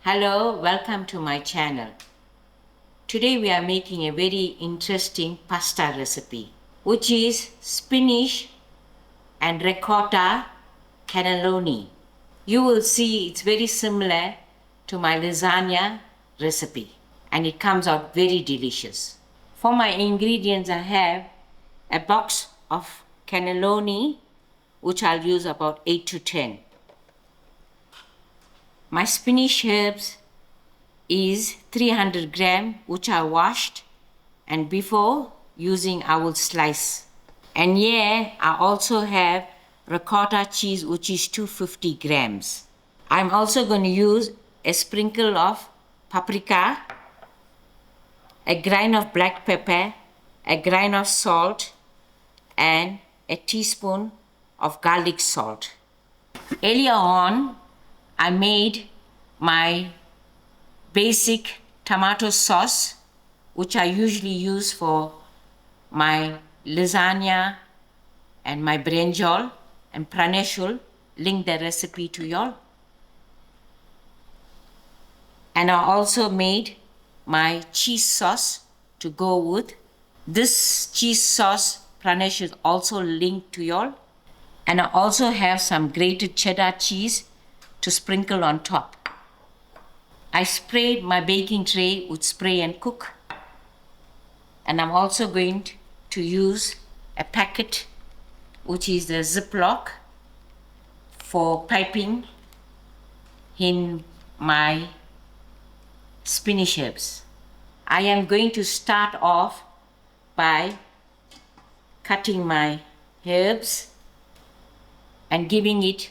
Hello, welcome to my channel. Today we are making a very interesting pasta recipe, which is spinach and ricotta cannelloni. You will see it's very similar to my lasagna recipe and it comes out very delicious. For my ingredients, I have a box of cannelloni, which I'll use about 8 to 10. My spinach herbs is 300 gram, which I washed, and before using I will slice. And here I also have ricotta cheese, which is 250 grams. I'm also going to use a sprinkle of paprika, a grain of black pepper, a grain of salt, and a teaspoon of garlic salt. Earlier on, I made my basic tomato sauce, which I usually use for my lasagna and my brinjal, and Pranesh will link the recipe to y'all. And I also made my cheese sauce to go with. This cheese sauce, Pranesh is also linked to y'all. And I also have some grated cheddar cheese to sprinkle on top. I sprayed my baking tray with spray and cook. And I'm also going to use a packet, which is the Ziploc, for piping in my spinach herbs. I am going to start off by cutting my herbs and giving it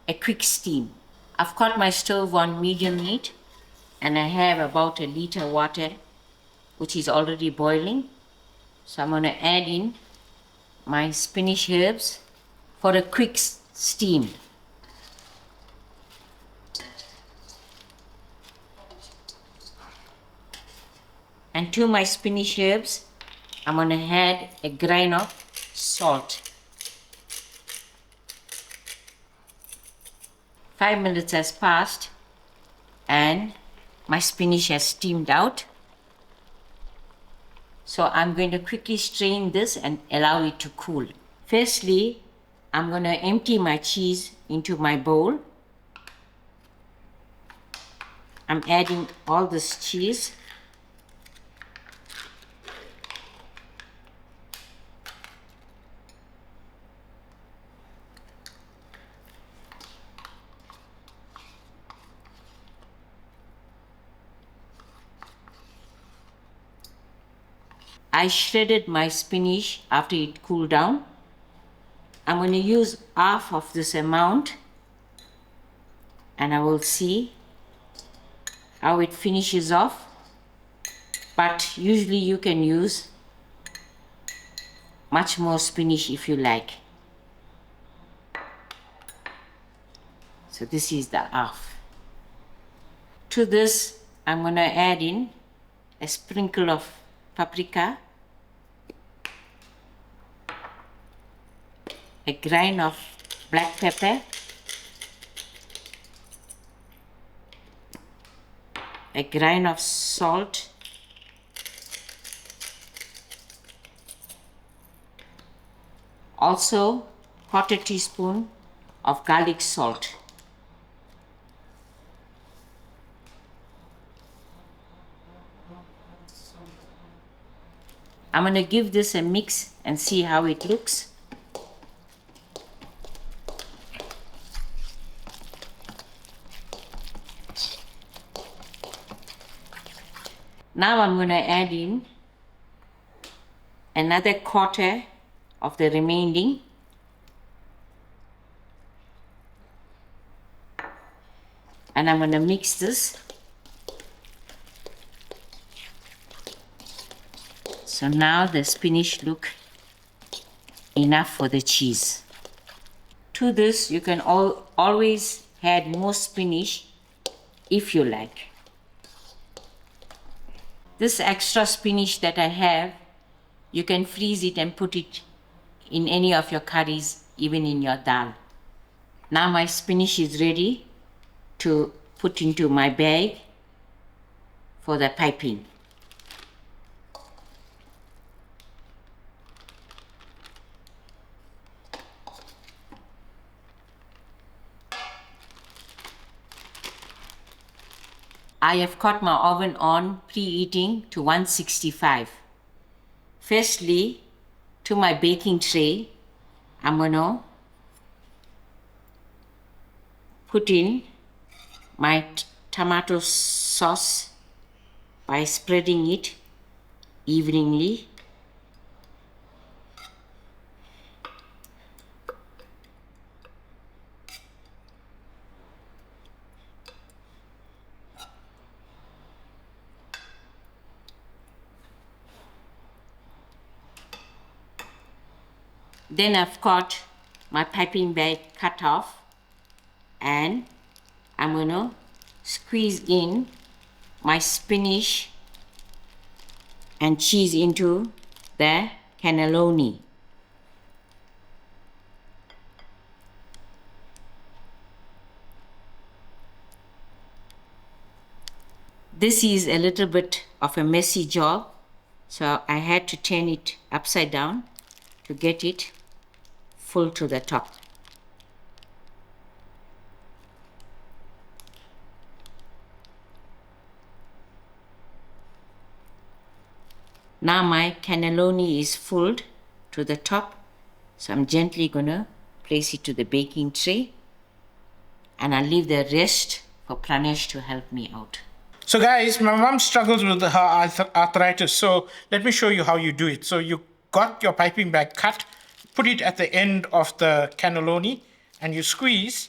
a quick steam. I've got my stove on medium heat and I have about 1 liter water, which is already boiling. So I'm going to add in my spinach herbs for a quick steam. And to my spinach herbs, I'm going to add a grain of salt. 5 minutes has passed and my spinach has steamed out. So I'm going to quickly strain this and allow it to cool. Firstly, I'm going to empty my cheese into my bowl. I'm adding all this cheese. I shredded my spinach after it cooled down. I'm going to use half of this amount and I will see how it finishes off. But usually you can use much more spinach if you like. So this is the half. To this, I'm going to add in a sprinkle of paprika, a grain of black pepper, a grain of salt, also 1/4 teaspoon of garlic salt. I'm going to give this a mix and see how it looks. Now I'm going to add in another 1/4 of the remaining. And I'm going to mix this. So now the spinach look enough for the cheese. To this, you can always add more spinach if you like. This extra spinach that I have, you can freeze it and put it in any of your curries, even in your dal. Now my spinach is ready to put into my bag for the piping. I have got my oven on preheating to 165. Firstly, to my baking tray, I'm gonna put in my tomato sauce by spreading it evenly. Then I've got my piping bag cut off, and I'm gonna squeeze in my spinach and cheese into the cannelloni. This is a little bit of a messy job, so I had to turn it upside down to get it full to the top. Now my cannelloni is full to the top, so I'm gently gonna place it to the baking tray, and I'll leave the rest for Pranesh to help me out. So guys, my mom struggles with her arthritis, so let me show you how you do it. So you got your piping bag cut, put it at the end of the cannelloni, and you squeeze,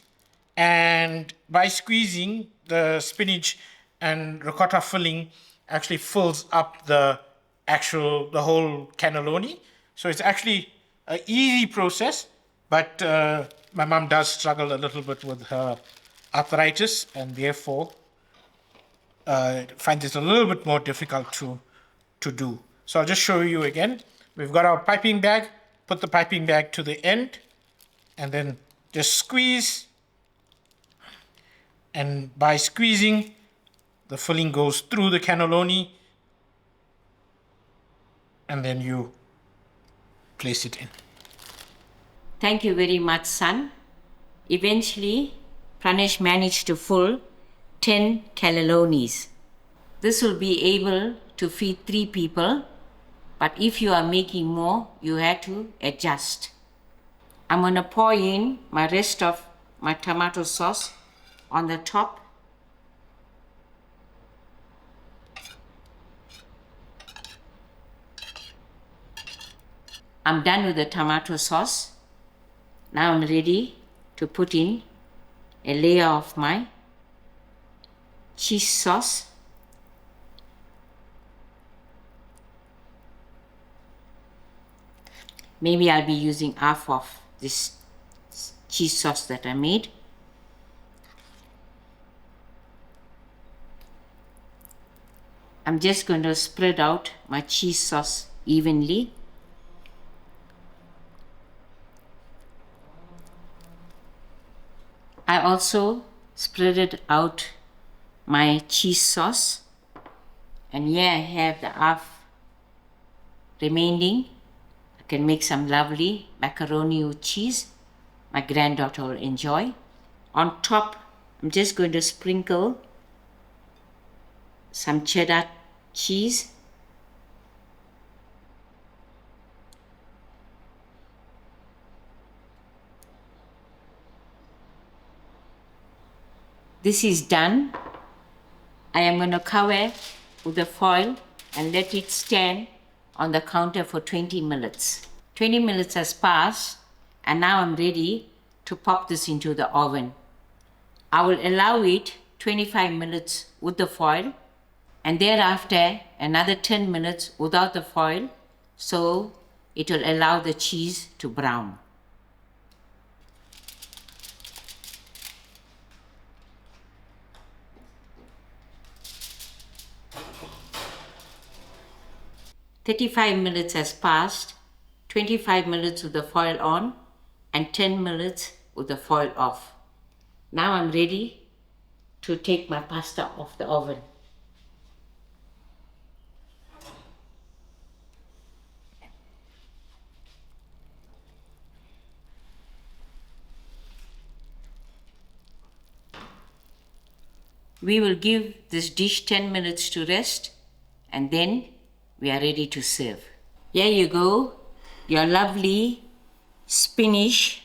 and by squeezing, the spinach and ricotta filling actually fills up the whole cannelloni. So it's actually an easy process, but my mom does struggle a little bit with her arthritis, and therefore find this a little bit more difficult to do. So I'll just show you again. We've got our piping bag, put the piping bag to the end, and then just squeeze. And by squeezing, the filling goes through the cannelloni, and then you place it in. Thank you very much, son. Eventually, Pranesh managed to fill 10 cannellonis. This will be able to feed 3 people, but if you are making more, you have to adjust. I'm gonna pour in my rest of my tomato sauce on the top. I'm done with the tomato sauce. Now I'm ready to put in a layer of my cheese sauce. Maybe I'll be using half of this cheese sauce that I made. I'm just going to spread out my cheese sauce evenly. I also spreaded out my cheese sauce, and here I have the half remaining. I can make some lovely macaroni with cheese my granddaughter will enjoy. On top, I'm just going to sprinkle some cheddar cheese. This is done. I am going to cover with the foil and let it stand on the counter for 20 minutes. 20 minutes has passed, and now I'm ready to pop this into the oven. I will allow it 25 minutes with the foil, and thereafter another 10 minutes without the foil, so it will allow the cheese to brown. "35 minutes has passed, 25 minutes with the foil on and 10 minutes with the foil off. Now I'm ready to take my pasta off the oven. We will give this dish 10 minutes to rest and then we are ready to serve. Here you go, your lovely spinach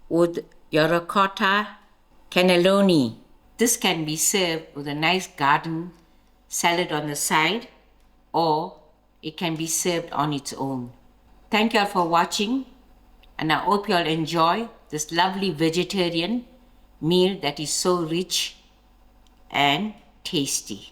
with your ricotta cannelloni. This can be served with a nice garden salad on the side, or it can be served on its own. Thank you all for watching, and I hope you all enjoy this lovely vegetarian meal that is so rich and tasty.